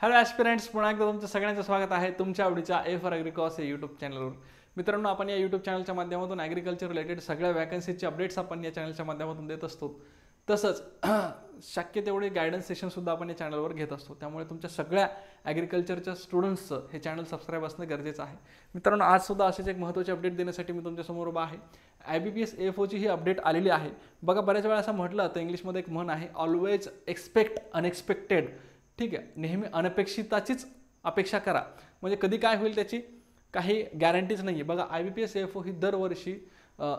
Hello aspirants, पुन्हा एकदा तुमचं सगळ्यांचं स्वागत आहे तुमच्या आवडीच्या ए फॉर ॲग्रिकॉस या यूट्यूब चॅनलवर. मित्रांनो, आपण या यूट्यूब चॅनलच्या माध्यमातून ॲग्रिकल्चर रिलेटेड सगळ्या वॅकन्सीचे अपडेट्स आपण या चॅनलच्या माध्यमातून देत असतो. तसंच शक्य तेवढे गायडन्स सेशनसुद्धा आपण या चॅनलवर घेत असतो. त्यामुळे तुमच्या सगळ्या ॲग्रिकल्चरच्या स्टुडंट्सचं हे चॅनल सबस्क्राईब असणं गरजेचं आहे. मित्रांनो, आजसुद्धा असेच एक महत्त्वाचे अपडेट देण्यासाठी मी तुमच्यासमोर उभा आहे. IBPS AFOची ही अपडेट आलेली आहे. बघा, बऱ्याच वेळा असं म्हटलं तर इंग्लिशमध्ये एक म्हण आहे, ऑलवेज एक्सपेक्ट अनएक्सपेक्टेड. ठीक आहे, नेहमी अनपेक्षिताचीच अपेक्षा करा. म्हणजे कधी काय होईल त्याची काही गॅरंटीज नाही आहे. बघा, IBPS AFO ही दरवर्षी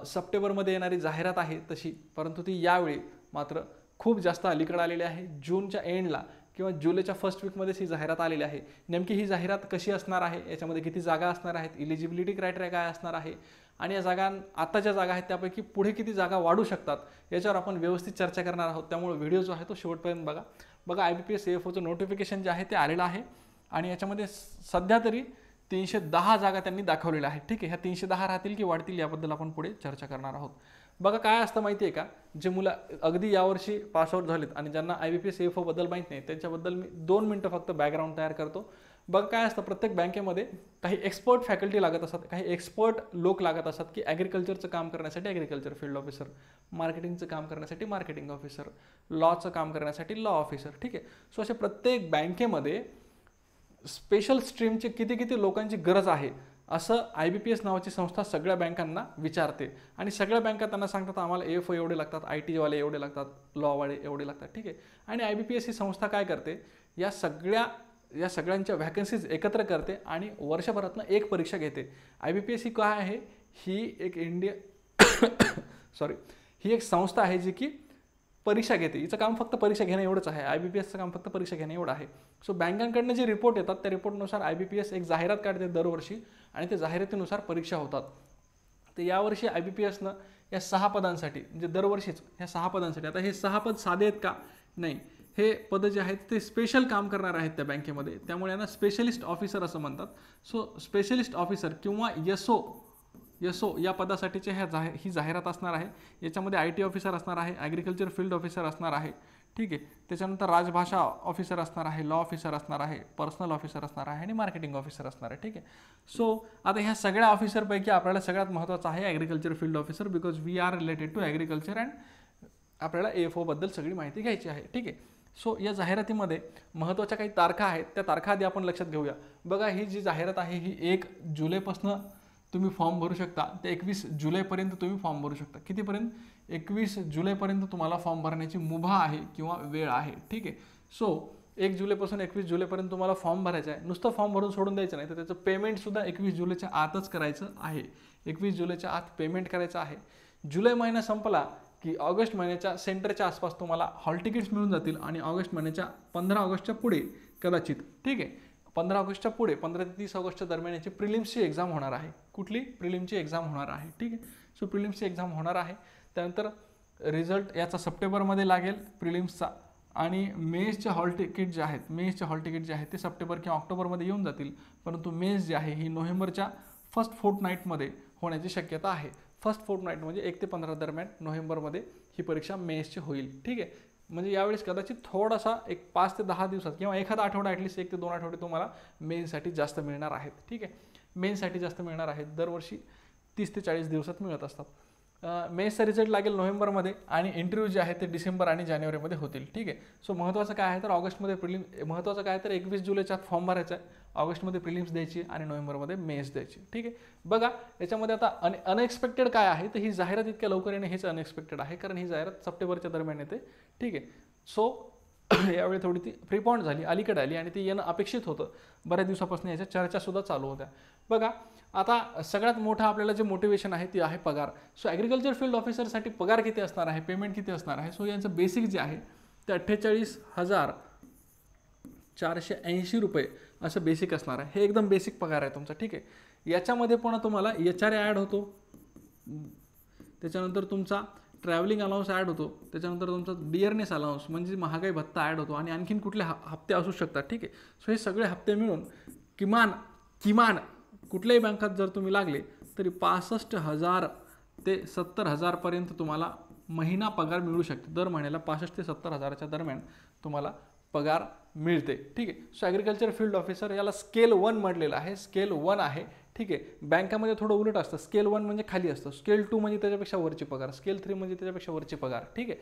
सप्टेंबरमध्ये येणारी जाहिरात आहे तशी, परंतु ती यावेळी मात्र खूप जास्त अलीकडे आलेली आहे. जूनच्या एंडला किंवा जुलैच्या फर्स्ट वीकमध्येच ही जाहिरात आलेली आहे. नेमकी ही जाहिरात कशी असणार आहे, याच्यामध्ये किती जागा असणार आहेत, इलिजिबिलिटी क्रायटेरिया काय असणार आहे आणि या जागा आता ज्या जागा आहेत त्यापैकी पुढे किती जागा वाढू शकतात, याच्यावर आपण व्यवस्थित चर्चा करणार आहोत. त्यामुळे व्हिडिओ जो आहे तो शेवटपर्यंत बघा. बघा, IBPS AFOचं नोटिफिकेशन जे आहे ते आलेलं आहे आणि याच्यामध्ये सध्या तरी 310 जागा त्यांनी दाखवलेल्या आहेत. ठीक आहे, ह्या 310 राहतील की वाढतील याबद्दल आपण पुढे चर्चा करणार आहोत. बघा, काय असतं माहिती आहे का, जे मुलं अगदी यावर्षी पासआउट झालेत आणि ज्यांना IBPS AFO बद्दल माहीत नाही त्यांच्याबद्दल मी 2 मिनटं फक्त बॅकग्राऊंड तयार करतो. बघा, काय असतं, प्रत्येक बँकेमध्ये काही एक्सपर्ट फॅकल्टी लागत असतात, काही एक्सपर्ट लोक लागत असतात की ॲग्रिकल्चरचं काम करण्यासाठी ॲग्रिकल्चर फील्ड ऑफिसर, मार्केटिंगचं काम करण्यासाठी मार्केटिंग ऑफिसर, लॉचं काम करण्यासाठी लॉ ऑफिसर. ठीक आहे, सो अशा प्रत्येक बँकेमध्ये स्पेशल स्ट्रीमची किती किती लोकांची गरज आहे असं IBPS नावाची संस्था सगळ्या बँकांना विचारते आणि सगळ्या बँका त्यांना सांगतात आम्हाला AFO एवढे लागतात, IT वाले एवढे लागतात, लॉवाले एवढे लागतात. ठीक आहे, आणि IBPS ही संस्था काय करते, या सगळ्यांच्या व्हॅकन्सीज एकत्र करते आणि वर्षभरातनं एक परीक्षा घेते. IBPS ही काय आहे, ही एक ही एक संस्था आहे जी की परीक्षा घेते. हिचं काम फक्त परीक्षा घेणं एवढंच आहे. IBPSचं काम फक्त परीक्षा घेणं एवढं आहे. सो बँकांकडनं जे रिपोर्ट येतात त्या रिपोर्टनुसार IBPS एक जाहिरात काढते दरवर्षी आणि त्या जाहिरातीनुसार परीक्षा होतात. तर यावर्षी IBPSनं या 6 पदांसाठी, म्हणजे दरवर्षीच ह्या 6 पदांसाठी, आता हे 6 पद साधे आहेत का, नाही, हे पदं जे आहेत ते स्पेशल काम करणार आहेत त्या बँकेमध्ये. त्यामुळे यांना स्पेशलिस्ट ऑफिसर असं म्हणतात. सो स्पेशलिस्ट ऑफिसर किंवा यसो या पदासाठीचे ही जाहिरात असणार आहे. याच्यामध्ये IT ऑफिसर असणार आहे, ॲग्रिकल्चर फील्ड ऑफिसर असणार आहे. ठीक आहे, त्याच्यानंतर राजभाषा ऑफिसर असणार आहे, लॉ ऑफिसर असणार आहे, पर्सनल ऑफिसर असणार आहे आणि मार्केटिंग ऑफिसर असणार आहे. ठीक आहे, सो आता ह्या सगळ्या ऑफिसरपैकी आपल्याला सगळ्यात महत्त्वाचं आहे agriculture field officer, because we are related to agriculture and आपल्याला AFO बद्दल सगळी माहिती घ्यायची आहे. ठीक आहे, सो या जाहिरातीमध्ये महत्त्वाच्या काही तारखा आहेत, त्या तारखा आधी आपण लक्षात घेऊया. बघा, ही जी जाहिरात आहे ही 1 जुलैपासून तुम्ही फॉर्म भरू शकता ते 21 जुलैपर्यंत तुम्ही फॉर्म भरू शकता. कितीपर्यंत? 21 जुलैपर्यंत तुम्हाला फॉर्म भरण्याची मुभा आहे किंवा वेळ आहे. ठीक आहे, सो 1 जुलैपासून 21 जुलैपर्यंत तुम्हाला फॉर्म भरायचा आहे. नुसतं फॉर्म भरून सोडून द्यायचं नाही, तर त्याचं पेमेंटसुद्धा 21 जुलैच्या आतच करायचं आहे. 21 जुलैच्या आत पेमेंट करायचं आहे. जुलै महिना संपला की ऑगस्ट महिन्याच्या सेंटरच्या आसपास तुम्हाला हॉल तिकीट्स मिळून जातील आणि ऑगस्ट महिन्याच्या 15 ऑगस्टच्या पुढे कदाचित, ठीक आहे, 15 ऑगस्टच्या पुढे 15 ते 30 ऑगस्टच्या दरम्यान याची प्रिलिम्सची एक्झाम होणार आहे. कुठली? प्रिलिम्सची एक्झाम होणार आहे. ठीक आहे, सो प्रिलिम्सची एक्झाम होणार आहे. त्यानंतर रिझल्ट याचा सप्टेंबरमध्ये लागेल प्रिलिम्सचा आणि मेन्सचे हॉल तिकीट जे आहेत ते सप्टेंबर किंवा ऑक्टोबरमध्ये येऊन जातील. परंतु मेन्स जे आहे ही नोव्हेंबरच्या फर्स्ट फोर्टनाईटमध्ये होण्याची शक्यता आहे. फर्स्ट फोर्टनाईट म्हणजे 1 ते 15 दरम्यान नोव्हेंबरमध्ये ही परीक्षा मेन्सची होईल. ठीक आहे, म्हणजे यावेळेस कदाचित थोडासा एक 5 ते 10 दिवसात किंवा एखादा आठवडा, ॲटलिस्ट 1 ते 2 आठवडे तुम्हाला मेन्ससाठी जास्त मिळणार आहेत. ठीक आहे, मेन्ससाठी जास्त मिळणार आहेत. दरवर्षी 30 ते 40 दिवसात मिळत असतात. मेन्सचा रिझल्ट लागेल नोव्हेंबरमध्ये आणि इंटरव्ह्यू जे आहे ते डिसेंबर आणि जानेवारीमध्ये होतील. ठीक आहे, सो महत्त्वाचं काय आहे तर ऑगस्टमध्ये महत्त्वाचं काय तर 21 जुलैच्या फॉर्म भरायचा आहे, ऑगस्टमध्ये प्रिलिम्स द्यायची आणि नोव्हेंबरमध्ये मेन्स द्यायची. ठीक आहे, बघा, याच्यामध्ये आता अनएक्सपेक्टेड काय आहे तर ही जाहिरात इतक्या लवकर येणे हेच अनएक्सपेक्टेड आहे, कारण ही जाहिरात सप्टेंबरच्या दरम्यान येते. ठीक आहे, सो यावेळी थोडी ती प्रिपॉइंट झाली, अलीकडे आली आणि ती येणं अपेक्षित होतं. बऱ्याच दिवसापासून याच्या चर्चासुद्धा चालू होत्या. बघा, आता सगळ्यात मोठं आपल्याला जे मोटिवेशन आहे ती आहे पगार. सो ॲग्रिकल्चर फील्ड ऑफिसरसाठी पगार किती असणार आहे, पेमेंट किती असणार आहे, सो यांचं बेसिक जे आहे ते 48,480 रुपये असं बेसिक असणार आहे. हे एकदम बेसिक पगार आहे तुमचा. ठीक आहे, याच्यामध्ये पुन्हा तुम्हाला HRA ॲड होतो, त्याच्यानंतर तुमचा ट्रॅव्हलिंग अलाउन्स ॲड होतो, त्याच्यानंतर तुमचा डिअरनेस अलाउन्स म्हणजे महागाई भत्ता ॲड होतो आणि आणखीन कुठले हप्ते असू शकतात. ठीक आहे, सो हे सगळे हप्ते मिळून किमान कुठल्याही बँकात जर तुम्ही लागले तरी 65,000 ते 70,000पर्यंत तुम्हाला महिना पगार मिळू शकते. दर महिन्याला 65 ते 70,000च्या दरम्यान तुम्हाला पगार मिळते. ठीक आहे. सो ॲग्रिकल्चर फील्ड ऑफिसर याला स्केल 1 म्हटलेलं आहे, स्केल 1 आहे. ठीक आहे. बँकामध्ये थोडं उलट असतं, स्केल 1 म्हणजे खाली असतं, स्केल 2 म्हणजे त्याच्यापेक्षा वरची पगार, स्केल 3 म्हणजे त्याच्यापेक्षा वरची पगार. ठीक आहे.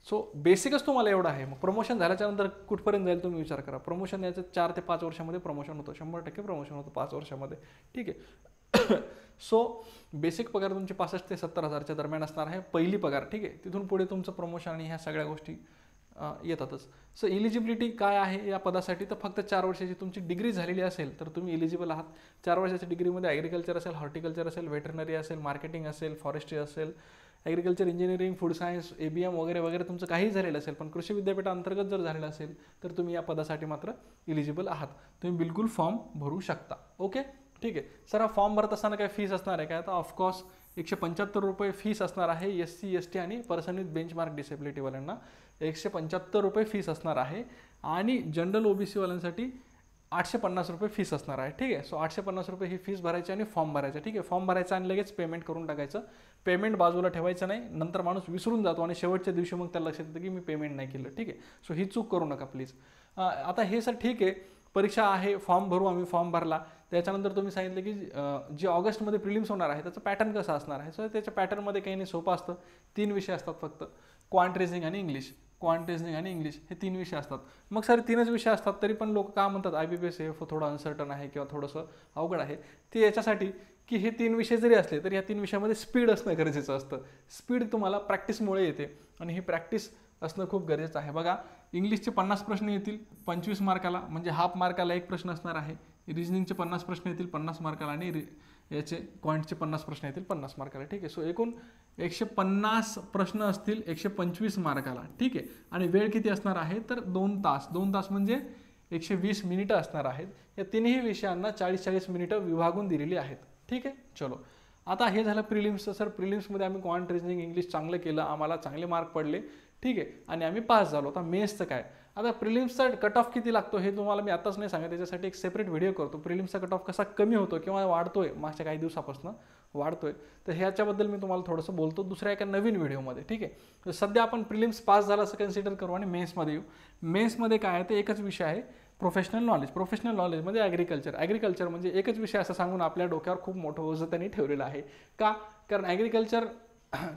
सो बेसिकच तुम्हाला एवढं आहे. मग प्रमोशन झाल्याच्या नंतर कुठपर्यंत जाईल तुम्ही विचार करा. प्रमोशन याचं 4 ते 5 वर्षामध्ये प्रमोशन होतं, 100% प्रमोशन होतं 5 वर्षामध्ये. ठीक आहे. सो बेसिक पगार तुमची 65 ते 70 हजारच्या दरम्यान असणार आहे, पहिली पगार. ठीक आहे. तिथून पुढे तुमचं प्रमोशन आणि ह्या सगळ्या गोष्टी येतातच. सो इलिजिबिलिटी काय आहे या पदासाठी, तर फक्त 4 वर्षाची तुमची डिग्री झालेली असेल तर तुम्ही इलिजिबल आहात. 4 वर्षाच्या डिग्रीमध्ये ॲग्रिकल्चर असेल, हॉर्टिकल्चर असेल, व्हेटरनरी असेल, मार्केटिंग असेल, फॉरेस्ट्री असेल, agriculture engineering, food science, ABM वगैरे वगैरे तुमचं काही झालेलं असेल, पण कृषी विद्यापीठाअंतर्गत जर झालेलं असेल तर तुम्ही या पदासाठी मात्र इलिजिबल आहात. तुम्ही बिलकुल फॉर्म भरू शकता. ओके. ठीक आहे. सर हा फॉर्म भरत असताना काय फीस असणार आहे काय, तर ऑफकोर्स 175 रुपये फीस असणार आहे. SC ST आणि पर्सन विथ बेंचमार्क डिसेबिलिटीवाल्यांना 175 रुपये फीस असणार आहे आणि जनरल OBC वाल्यांसाठी 850 रुपये फीस असणार आहे. ठीक आहे. सो 850 रुपये ही फीस भरायची आणि फॉर्म भरायचा. ठीक आहे. फॉर्म भरायचा आणि लगेच पेमेंट करून टाकायचं. पेमेंट बाजूला ठेवायचं नाही, नंतर माणूस विसरून जातो आणि शेवटच्या दिवशी मग त्याला लक्षात येतं की मी पेमेंट नाही केलं. ठीक आहे. सो ही चूक करू नका प्लीज. आता हे सर ठीक आहे, परीक्षा आहे, फॉर्म भरू, आम्ही फॉर्म भरला, त्याच्यानंतर तुम्ही सांगितलं की जे ऑगस्टमध्ये प्रिलिम्स होणार आहे त्याचं पॅटर्न कसं असणार आहे. सर त्याच्या पॅटर्नमध्ये काही नाही, सोपं असतं. 3 विषय असतात फक्त, क्वांट रिझनिंग आणि इंग्लिश. क्वांट रिझनिंग आणि इंग्लिश हे 3 विषय असतात. मग सर 3च विषय असतात तरी पण लोक का म्हणतात IBPS हे थोडं अनसर्टन आहे किंवा थोडंसं अवघड आहे, ते याच्यासाठी की हे 3 विषय जरी असले तरी या 3 विषयामध्ये स्पीड असणं गरजेचं असतं. स्पीड तुम्हाला प्रॅक्टिसमुळे येते आणि ही प्रॅक्टिस असणं खूप गरजेचं आहे. बघा, इंग्लिशचे 50 प्रश्न येतील 25 मार्काला, म्हणजे हाफ मार्काला एक प्रश्न असणार आहे. रिजनिंगचे 50 प्रश्न येतील 50 मार्काला आणि याचे क्वांटचे 50 प्रश्न येतील 50 मार्काला. ठीक आहे. सो एकूण 150 प्रश्न असतील 125 मार्काला. ठीक आहे. आणि वेळ किती असणार आहे, तर 2 तास. 2 तास म्हणजे 120 मिनिटं असणार आहेत. या तिन्ही विषयांना 40-40 मिनिटं विभागून दिलेली आहेत. ठीक आहे. चलो, आता हे झालं प्रिलिम्सचं. सर प्रिलिम्समध्ये आम्ही क्वांट रिजनिंग इंग्लिश चांगलं केलं, आम्हाला चांगले मार्क पडले. ठीक आहे. आणि आम्ही पास झालो. आता मेन्सचं काय, आता प्रिलिम्सचा कट ऑफ किती लागतो हे तुम्हाला मी आताच नाही सांगत, त्याच्यासाठी एक सेपरेट व्हिडिओ करतो. प्रिलिम्सचा कट ऑफ कसा कमी होतो किंवा वाढतोय, मागच्या काही दिवसापासून वाढतोय, तर ह्याच्याबद्दल मी तुम्हाला थोडंसं बोलतो दुसऱ्या एका नवीन व्हिडिओमध्ये. ठीक आहे. तर सध्या आपण प्रिलिम्स पास झाला असं कन्सिडर करू आणि मेन्समध्ये येऊ. मेन्समध्ये काय आहे, ते एकच विषय आहे, प्रोफेशनल नॉलेज. प्रोफेशनल नॉलेजमध्ये ॲग्रिकल्चर म्हणजे एकच विषय असं सांगून आपल्या डोक्यावर खूप मोठं ओझं त्यांनी ठेवलेलं आहे. का, कारण ॲग्रिकल्चर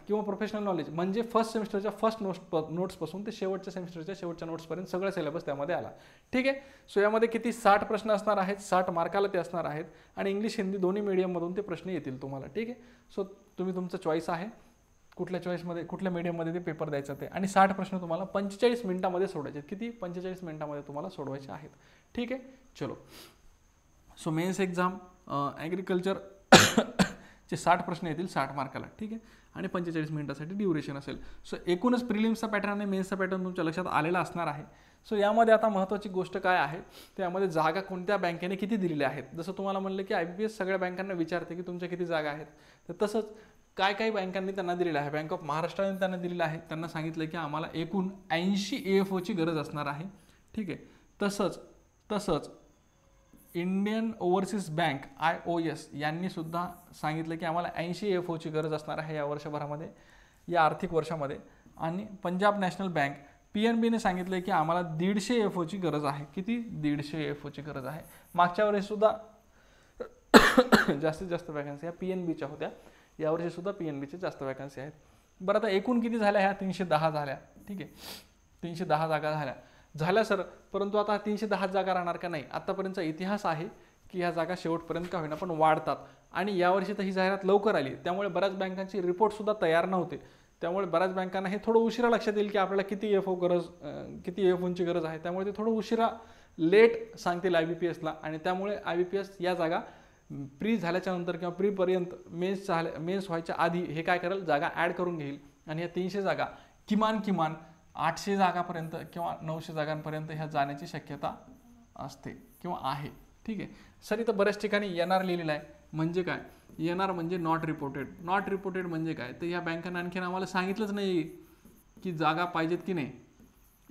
किंवा प्रोफेशनल नॉलेज म्हणजे फर्स्ट सेमिस्टरच्या फर्स्ट नोट्सपासून ते शेवटच्या सेमिस्टरच्या शेवटच्या नोट्सपर्यंत सगळं सिलेबस त्यामध्ये आला. ठीक आहे. सो यामध्ये किती 60 प्रश्न असणार आहेत, 60 मार्काला ते असणार आहेत आणि इंग्लिश हिंदी दोन्ही मीडियममधून ते प्रश्न येतील तुम्हाला. ठीक आहे. सो तुम्ही तुमचं चॉईस आहे कुठल्या चॉईसमध्ये, कुठल्या मीडियममध्ये ते पेपर द्यायचं ते. आणि 60 प्रश्न तुम्हाला 45 मिनिटामध्ये सोडायचे आहेत. किती, 45 मिनिटामध्ये तुम्हाला सोडवायचे आहेत. ठीक आहे. चलो, सो मेन्स एक्झाम ॲग्रिकल्चर चे 60 प्रश्न येतील 60 मार्काला. ठीक आहे. आणि 45 मिनिटासाठी ड्युरेशन असेल. सो एकूणच प्रिलिम्सचा पॅटर्न आणि मेन्सचा पॅटर्न तुमच्या लक्षात आलेला असणार आहे. सो यामध्ये आता महत्त्वाची गोष्ट काय आहे, त्यामध्ये जागा कोणत्या बँकेने किती दिलेल्या आहेत. जसं तुम्हाला म्हणलं की IBPS सगळ्या बँकांना विचारते की तुमच्या किती जागा आहेत, तर तसंच काय काही बँकांनी त्यांना दिलेलं आहे. बँक ऑफ महाराष्ट्राने त्यांना दिलेलं आहे. त्यांना सांगितलं की आम्हाला एकूण 80 AFOची गरज असणार आहे. ठीक आहे. तसंच इंडियन ओव्हरसीज बँक IOS यांनी सुद्धा सांगितलं की आम्हाला 80 AFOची गरज असणार आहे या वर्षभरामध्ये, या आर्थिक वर्षामध्ये. आणि पंजाब नॅशनल बँक PNBने सांगितलं की आम्हाला 150 AFOची गरज आहे. किती, 150 AFOची गरज आहे. मागच्या वर्षी सुद्धा जास्तीत जास्त वॅकन्सी या PNBच्या होत्या, यावर्षी सुद्धा PNBचे जास्त वॅकन्सी आहेत. बरं, आता एकूण किती झाल्या, ह्या 310 झाल्या. ठीक आहे. 310 जागा झाल्या सर, परंतु आता 310 जागा राहणार का, नाही. आतापर्यंतचा इतिहास आहे की ह्या जागा शेवटपर्यंत का होईना पण वाढतात. आणि यावर्षी तर ही जाहिरात लवकर आली, त्यामुळे बऱ्याच बँकांची रिपोर्टसुद्धा तयार नव्हते. त्यामुळे बऱ्याच बँकांना हे थोडं उशिरा लक्षात येईल की आपल्याला किती AFOची गरज आहे. त्यामुळे ते थोडं उशिरा लेट सांगतील IBPSला. आणि त्यामुळे IBPS या जागा प्री झाल्याच्या नंतर किंवा प्रीपर्यंत मेन्स व्हायच्या आधी हे काय करेल, जागा ॲड करून घेईल. आणि या 300 जागा किमान 800 जागापर्यंत किंवा 900 जागांपर्यंत ह्या जाण्याची शक्यता असते किंवा आहे. ठीक आहे. सर इथं बऱ्याच ठिकाणी NR लिहिलेलं आहे. म्हणजे काय, NR म्हणजे नॉट रिपोर्टेड. नॉट रिपोर्टेड म्हणजे काय, तर या बँकांना आणखीन आम्हाला सांगितलंच नाही की जागा पाहिजेत की नाही.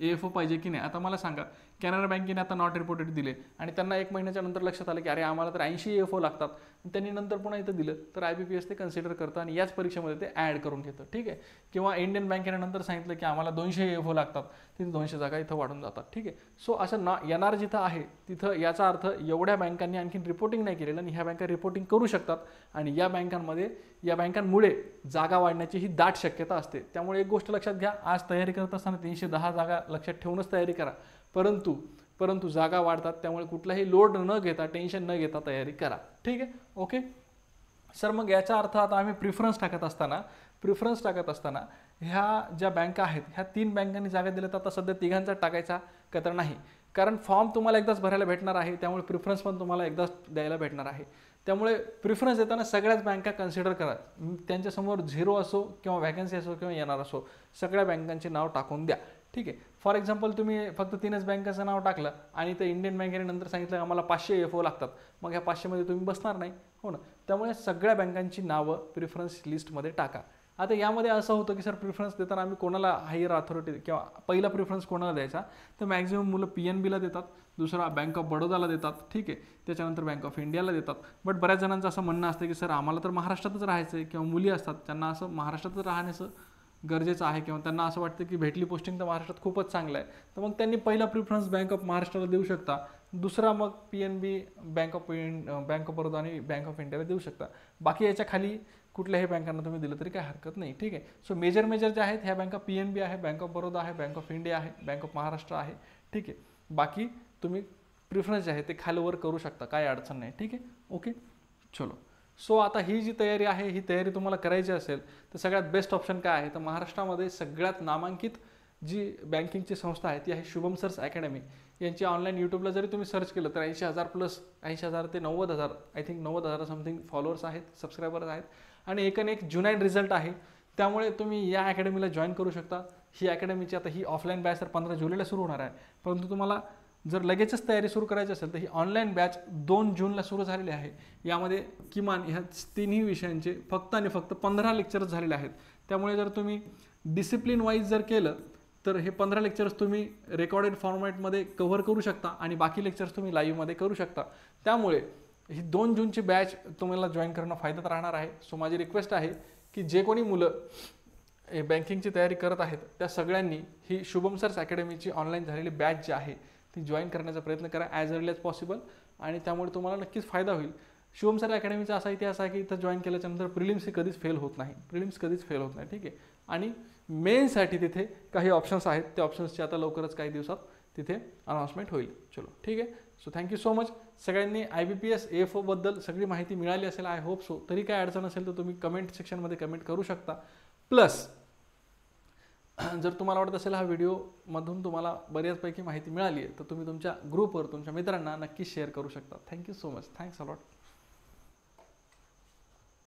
AFO पाहिजे की नाही. आता मला सांगा, कॅनरा बँकेने आता नॉट रिपोर्टेड दिले आणि त्यांना 1 महिन्याच्या नंतर लक्षात आलं की अरे आम्हाला तर 80 AFO लागतात, त्यांनी नंतर पुन्हा इथं दिलं, तर IBPS ते कन्सिडर करतं आणि याच परीक्षेमध्ये ते ॲड करून घेतं. ठीक आहे. किंवा इंडियन बँकेने नंतर सांगितलं की आम्हाला 200 AFO लागतात, तिथे 200 जागा इथं वाढून जातात. ठीक आहे. सो असं येणार जिथं आहे तिथं याचा अर्थ एवढ्या बँकांनी आणखी रिपोर्टिंग नाही केलेलं आणि ह्या बँका रिपोर्टिंग करू शकतात आणि या बँकांमुळे जागा वाढण्याची ही दाट शक्यता असते. त्यामुळे एक गोष्ट लक्षात घ्या, आज तयारी करत असताना 310 जागा लक्षात ठेवूनच तयारी करा. परंतु जागा वाढतात, त्यामुळे कुठलाही लोड न घेता, टेन्शन न घेता तयारी करा. ठीक आहे. ओके सर, मग याचा अर्थ आता आम्ही प्रिफरन्स टाकत असताना ह्या ज्या बँका आहेत ह्या 3 बँकांनी जागा दिल्या, तर आता सध्या तिघांचा टाकायचा का तर नाही, कारण फॉर्म तुम्हाला एकदाच भरायला भेटणार आहे, त्यामुळे प्रिफरन्स पण तुम्हाला एकदाच द्यायला भेटणार आहे. त्यामुळे प्रिफरन्स देताना सगळ्याच बँका कन्सिडर करा. त्यांच्यासमोर 0 असो किंवा वॅकन्सी असो किंवा येणार असो, सगळ्या बँकांचे नाव टाकून द्या. ठीक आहे. फॉर एक्झाम्पल तुम्ही फक्त 3च बँकाचं नाव टाकलं आणि ते इंडियन बँकेने नंतर सांगितलं आम्हाला 500 AFO लागतात, मग ह्या 500 मध्ये तुम्ही बसणार नाही, हो ना. त्यामुळे सगळ्या बँकांची नावं प्रिफरन्स लिस्टमध्ये टाका. आता यामध्ये असं होतं की सर प्रिफरन्स देताना आम्ही कोणाला हायर अथॉरिटी किंवा पहिला प्रिफरन्स कोणाला द्यायचा, तर मॅक्झिमम मुलं PNBला देतात, दुसरा बँक ऑफ बडोदाला देतात. ठीक आहे. त्याच्यानंतर बँक ऑफ इंडियाला देतात. बट बऱ्याच जणांचं असं म्हणणं असतं की सर आम्हाला तर महाराष्ट्रातच राहायचं आहे, किंवा मुली असतात त्यांना असं महाराष्ट्रातच राहण्याचं गरजेचं आहे, किंवा त्यांना असं वाटतं की भेटली पोस्टिंग तर महाराष्ट्रात खूपच चांगलं आहे, तर मग त्यांनी पहिला प्रिफरन्स बँक ऑफ महाराष्ट्राला देऊ शकता, दुसरा मग PNB, बँक ऑफ बरोदा आणि बँक ऑफ इंडियाला देऊ शकता. बाकी याच्या खाली कुठल्याही बँकांना तुम्ही दिलं तरी काही हरकत नाही. ठीक आहे. सो मेजर ज्या आहेत ह्या बँका PNB आहे, बँक ऑफ बरोदा आहे, बँक ऑफ इंडिया आहे, बँक ऑफ महाराष्ट्र आहे. ठीक आहे. बाकी तुम्ही प्रिफरन्स जे आहे ते खालीवर करू शकता, काही अडचण नाही. ठीक आहे. ओके चलो. सो आता ही जी तयारी आहे, ही तयारी तुम्हाला करायची असेल तर सगळ्यात बेस्ट ऑप्शन काय आहे, तर महाराष्ट्रामध्ये सगळ्यात नामांकित जी बँकिंगची संस्था आहे ती आहे शुभम सर्स अकॅडमी. यांची ऑनलाईन यूट्यूबला जरी तुम्ही सर्च केलं तर 80,000 प्लस, 80,000 ते 90,000, आय थिंक 90,000 समथिंग फॉलोअर्स आहेत, सबस्क्रायबर्स आहेत आणि एक जुनाईन रिझल्ट आहे. त्यामुळे तुम्ही या अकॅडमीला जॉईन करू शकता. ही अकॅडमीची आता ही ऑफलाईन बॅच तर 15 जुलैला सुरू होणार आहे, परंतु तुम्हाला जर लगेचच तयारी सुरू करायची असेल तर ही ऑनलाईन बॅच 2 जूनला सुरू झालेली आहे. यामध्ये किमान ह्या 3ही विषयांचे फक्त आणि फक्त 15 लेक्चर्स झालेले आहेत. त्यामुळे जर तुम्ही डिसिप्लिन वाईज जर केलं तर हे 15 लेक्चर्स तुम्ही रेकॉर्डेड फॉर्मॅटमध्ये कव्हर करू शकता आणि बाकी लेक्चर्स तुम्ही लाईव्हमध्ये करू शकता. त्यामुळे ही 2 जूनची बॅच तुम्हाला जॉईन करणं फायद्यात राहणार आहे. सो माझी रिक्वेस्ट आहे की जे कोणी मुलं बँकिंगची तयारी करत आहेत त्या सगळ्यांनी ही शुभम सर्स अकॅडमीची ऑनलाईन झालेली बॅच जी आहे ती जॉईन करण्याचा प्रयत्न करा ॲज अर्ली ॲज पॉसिबल, आणि त्यामुळे तुम्हाला नक्कीच फायदा होईल. शुभम सर्स अकॅडमीचा असा इतिहास आहे की इथं जॉईन केल्याच्यानंतर प्रिलिम्स ही कधीच फेल होत नाही. ठीक आहे. आणि मेनसाठी तिथे काही ऑप्शन्स आहेत, त्या ऑप्शन्सची आता लवकरच काही दिवसात तिथे अनाउन्समेंट होईल. चलो ठीक आहे. So thank you so much. सगळ्यांनी IBPS AFO बद्दल सगळी माहिती मिळाली असेल, आय होप सो. तरी काय अडचण असेल तर तुम्ही कमेंट सेक्शनमध्ये कमेंट करू शकता. प्लस जर तुम्हाला वाटत असेल हा व्हिडिओमधून तुम्हाला बऱ्याचपैकी माहिती मिळाली आहे तर तुम्ही तुमच्या ग्रुपवर तुमच्या मित्रांना नक्की शेअर करू शकता. Thank you so much. Thanks a lot.